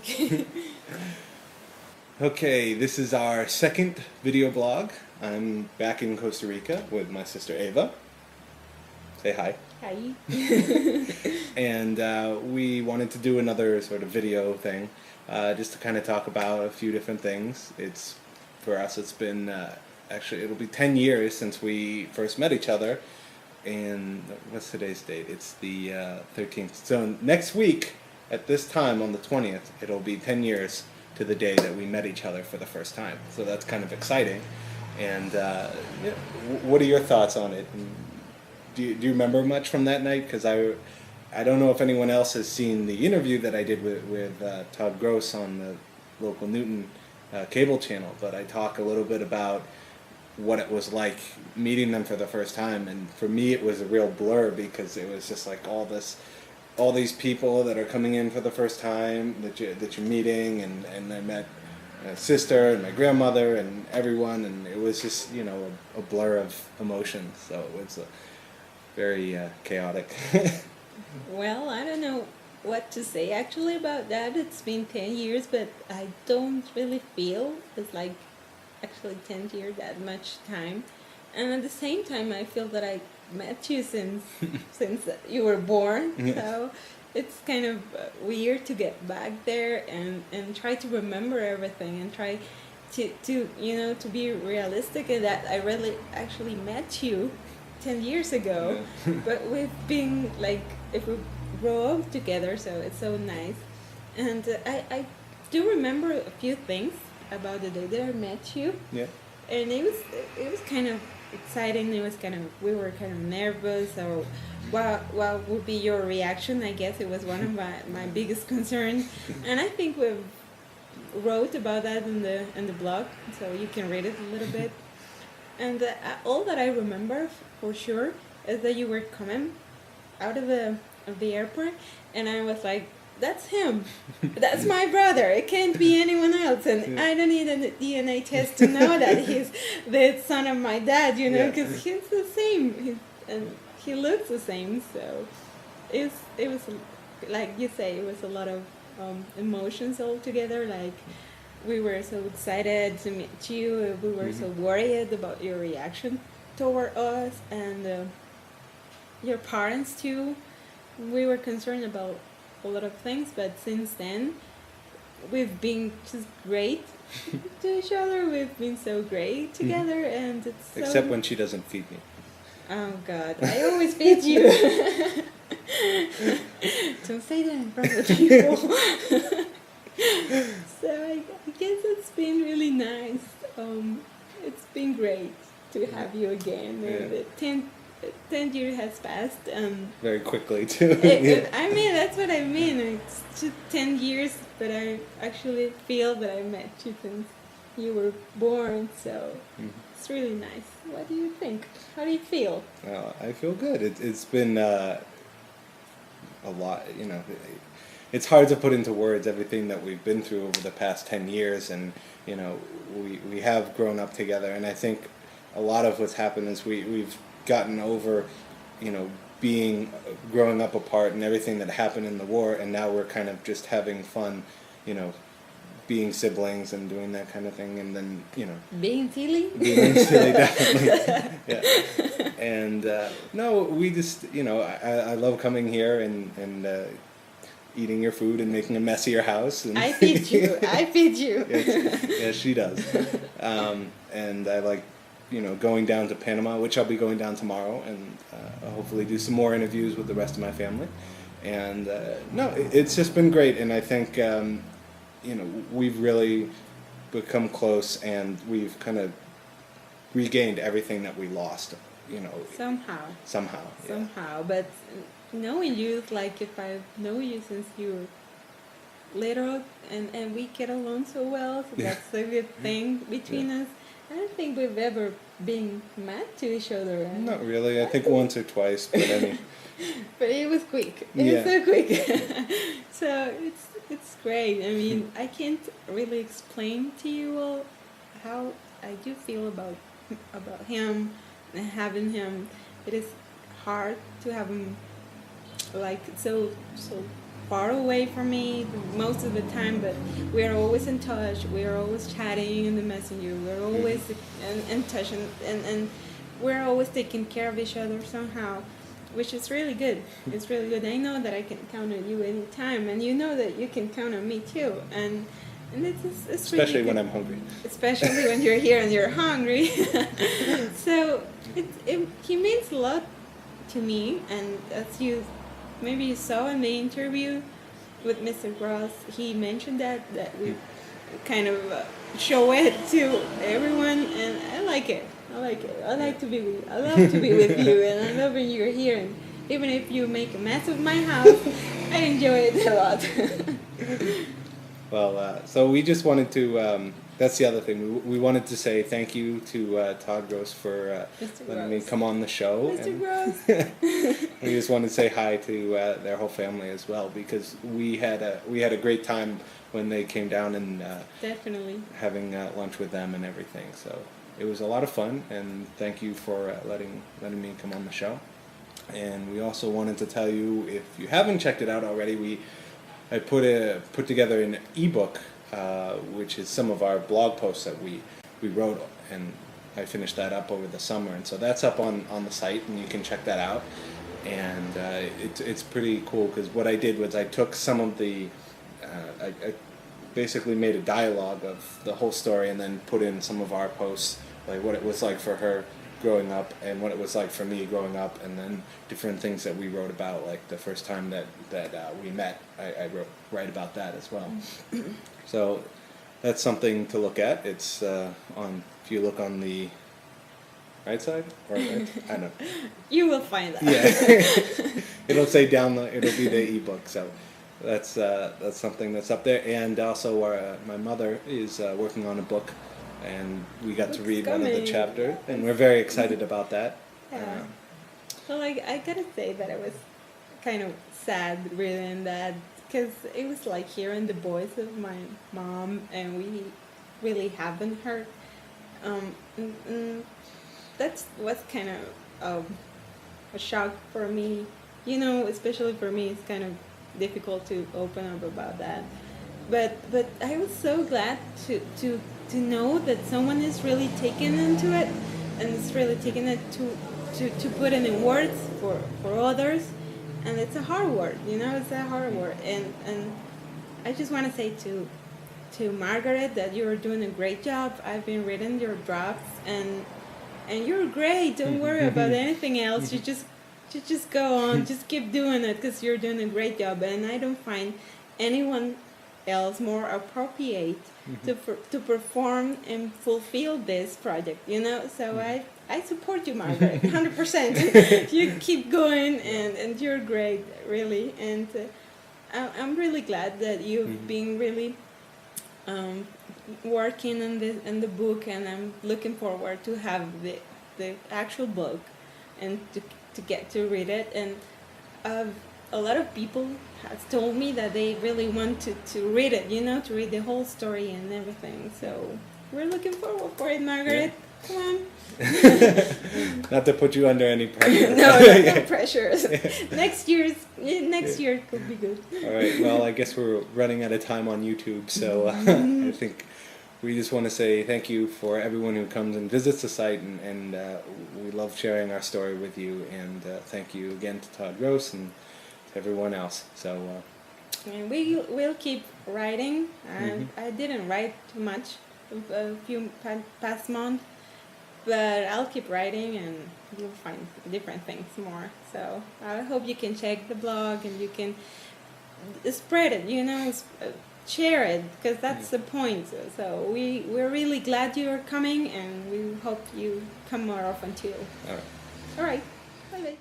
Okay. Okay, this is our second video blog. I'm back in Costa Rica with my sister Ava. Say hi. Hi. And we wanted to do another sort of video thing, just to kind of talk about a few different things. For us, it's been, actually, it'll be 10 years since we first met each other. And what's today's date? It's the 13th. So next week, at this time, on the 20th, it'll be 10 years to the day that we met each other for the first time. So that's kind of exciting. And what are your thoughts on it? And do you remember much from that night? Because I don't know if anyone else has seen the interview that I did with Todd Gross on the local Newton cable channel, but I talk a little bit about what it was like meeting them for the first time. And for me, it was a real blur because it was just like all these people that are coming in for the first time that you're meeting, and I met my sister and my grandmother and everyone, and it was just a blur of emotions. So it was very chaotic. Well, I don't know what to say actually about that. It's been 10 years, but I don't really feel it's like actually 10 years that much time. And at the same time, I feel that I met you since you were born. Yeah. So it's kind of weird to get back there and try to remember everything and try to be realistic in that I really actually met you 10 years ago. Yeah. But we've been like, if we grow up together, so it's so nice. And I do remember a few things about the day that I met you. Yeah. And it was kind of exciting. We were kind of nervous. So what would be your reaction? I guess it was one of my biggest concerns. And I think we wrote about that in the blog, so you can read it a little bit. And all that I remember for sure is that you were coming out of the airport, and I was like, that's him. That's my brother. It can't be anyone else. And I don't need a DNA test to know that he's the son of my dad, because he's the same. And he looks the same. So it was, like you say, it was a lot of emotions all together. Like, we were so excited to meet you. We were so worried about your reaction toward us, and your parents too. We were concerned about a lot of things, but since then we've been just great to each other. We've been so great together, and it's so... Except when she doesn't feed me. Oh God, I always feed you. Don't say that in front of people. So I guess it's been really nice. It's been great to have you again. Yeah. 10 years has passed. Very quickly too. I mean, that's what I mean. It's just 10 years, but I actually feel that I met you since you were born. So it's really nice. What do you think? How do you feel? I feel good. It's been a lot. It's hard to put into words everything that we've been through over the past 10 years, and we have grown up together, and I think a lot of what's happened is we've gotten over growing up apart and everything that happened in the war, and now we're kind of just having fun, being siblings and doing that kind of thing, and then being silly, definitely. Yeah. And no, we just I love coming here and eating your food and making a mess of your house. And I feed you. Yes, she does. And I like going down to Panama, which I'll be going down tomorrow, and hopefully do some more interviews with the rest of my family. And it's just been great, and I think we've really become close, and we've kind of regained everything that we lost. Somehow. But knowing you is like, if I know you since you were little, and we get along so well, so that's a good thing between us. I don't think we've ever been mad to each other. Right? Not really. I think once or twice, but I mean. But it was quick. It was so quick. So it's great. I mean, I can't really explain to you all how I do feel about him and having him. It is hard to have him like so far away from me most of the time, but we are always in touch. We are always chatting in the messenger. We're always in touch, and we're always taking care of each other somehow, which is really good. It's really good. I know that I can count on you anytime, and you know that you can count on me too. And it's Especially really when good. I'm hungry. Especially when you're here and you're hungry. So he means a lot to me, and as maybe you saw in the interview with Mr. Gross, he mentioned that we kind of show it to everyone, and I like it. I like it. I like to be with you. I love to be with you, and I love when you're here. And even if you make a mess of my house, I enjoy it a lot. Well, so we just wanted to, that's the other thing, we wanted to say thank you to Todd Gross for letting me come on the show. Mr. Gross. We just wanted to say hi to their whole family as well, because we had a great time when they came down and Definitely having lunch with them and everything. So it was a lot of fun, and thank you for letting me come on the show. And we also wanted to tell you, if you haven't checked it out already, I put together an ebook, which is some of our blog posts that we wrote, and I finished that up over the summer, and so that's up on the site, and you can check that out. And it's pretty cool, because what I did was I took some of the I basically made a dialogue of the whole story, and then put in some of our posts, like what it was like for her growing up and what it was like for me growing up, and then different things that we wrote about, like the first time that we met. I write about that as well. So that's something to look at. It's if you look on the right side or right, I don't know. you will find that. Yeah, it'll say it'll be the ebook. So that's something that's up there. And also my mother is working on a book, and we got to read one of the chapters, and we're very excited about that. Yeah. Well, I gotta say that I was kind of sad reading that, because it was like hearing the voice of my mom, and we really haven't heard. That was kind of a shock for me, especially for me. It's kind of difficult to open up about that, but I was so glad to know that someone is really taken into it, and is really taking it to put it in words for others. And it's a hard word, it's a hard word. And I just want to say to Margaret that you're doing a great job. I've been reading your drafts, and you're great. Don't worry about anything else. You just go on, just keep doing it, because you're doing a great job. And I don't find anyone else more appropriate to perform and fulfill this project, So I support you, Margaret, 100%. You keep going, and you're great, really. And I'm really glad that you've been really working in the book, and I'm looking forward to have the actual book, and to get to read it. And a lot of people has told me that they really want to read it, to read the whole story and everything. So we're looking forward for it, Margaret. Yeah. Come on. Not to put you under any pressure. No pressure. Next year could be good. All right. Well, I guess we're running out of time on YouTube, so I think we just want to say thank you for everyone who comes and visits the site, and we love sharing our story with you. And thank you again to Todd Gross and to everyone else. So. And we'll keep writing. I didn't write too much a few past month. But I'll keep writing, and you'll find different things more. So I hope you can check the blog, and you can spread it, share it, because that's the point. So we're really glad you're coming, and we hope you come more often too. All right. All right. Bye-bye.